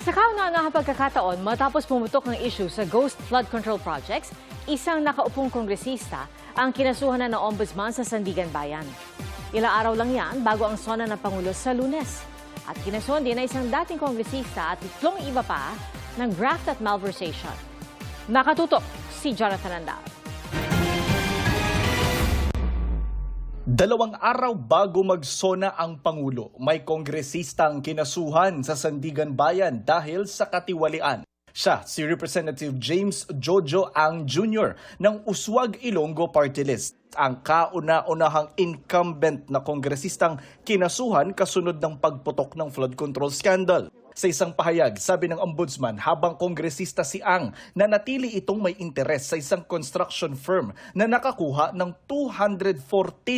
Sa kauna-unahang pagkakataon, matapos pumutok ng issue sa ghost flood control projects, isang nakaupong kongresista ang kinasuhan na ng Ombudsman sa Sandigan Bayan. Ilang araw lang yan bago ang sona ng Pangulo sa Lunes. At kinasuhan din na isang dating kongresista at 3 iba pa ng graft at malversation. Nakatutok si Jonathan Andal. 2 araw bago magsona ang Pangulo, may kongresistang kinasuhan sa Sandigan Bayan dahil sa katiwalian. Siya, si Representative James Jojo Ang Jr. ng Uswag Ilonggo Party List. Ang kauna-unahang incumbent na kongresistang kinasuhan kasunod ng pagputok ng flood control scandal. Sa isang pahayag, sabi ng Ombudsman, habang kongresista si Ang, nanatili itong may interes sa isang construction firm na nakakuha ng 214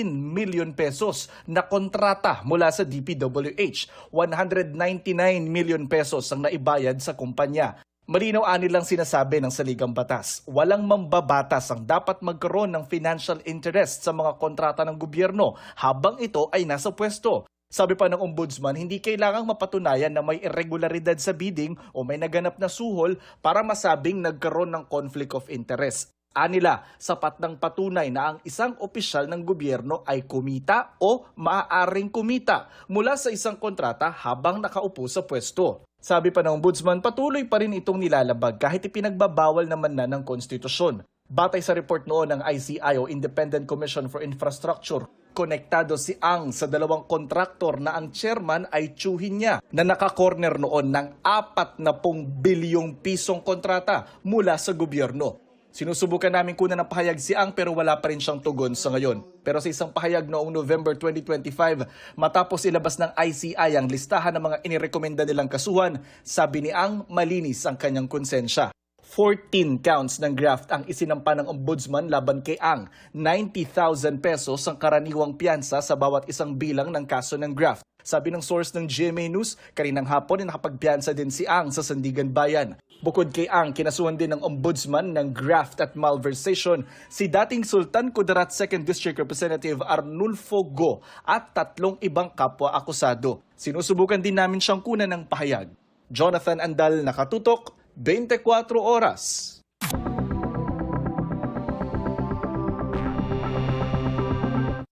million pesos na kontrata mula sa DPWH. 199 million pesos ang naibayad sa kumpanya. Malinaw nilang sinasabi ng saligang batas, walang mambabatas ang dapat magkaroon ng financial interest sa mga kontrata ng gobyerno habang ito ay nasa pwesto. Sabi pa ng Ombudsman, hindi kailangang mapatunayan na may irregularidad sa bidding o may naganap na suhol para masabing nagkaroon ng conflict of interest. Anila, sapat ng patunay na ang isang opisyal ng gobyerno ay kumita o maaaring kumita mula sa isang kontrata habang nakaupo sa pwesto. Sabi pa ng Ombudsman, patuloy pa rin itong nilalabag kahit ipinagbabawal naman na ng konstitusyon. Batay sa report noon ng ICI o Independent Commission for Infrastructure, konektado si Ang sa 2 kontraktor na ang chairman ay tiyuhin niya na nakakorner noon ng 40 bilyong pisong kontrata mula sa gobyerno. Sinusubukan namin kunan ng pahayag si Ang pero wala pa rin siyang tugon sa ngayon. Pero sa isang pahayag noong November 2025, matapos ilabas ng ICI ang listahan ng mga inirekomenda nilang kasuhan, sabi ni Ang malinis ang kanyang konsensya. 14 counts ng graft ang isinampa ng Ombudsman laban kay Ang. 90,000 pesos ang karaniwang piyansa sa bawat isang bilang ng kaso ng graft. Sabi ng source ng GMA News, kaninang hapon ay nakapagpiyansa din si Ang sa Sandigan Bayan. Bukod kay Ang, kinasuhan din ng Ombudsman ng graft at malversation si dating Sultan Kudarat 2nd District Representative Arnulfo Go at 3 ibang kapwa akusado. Sinusubukan din namin siyang kunan ng pahayag. Jonathan Andal, nakatutok, 24 oras.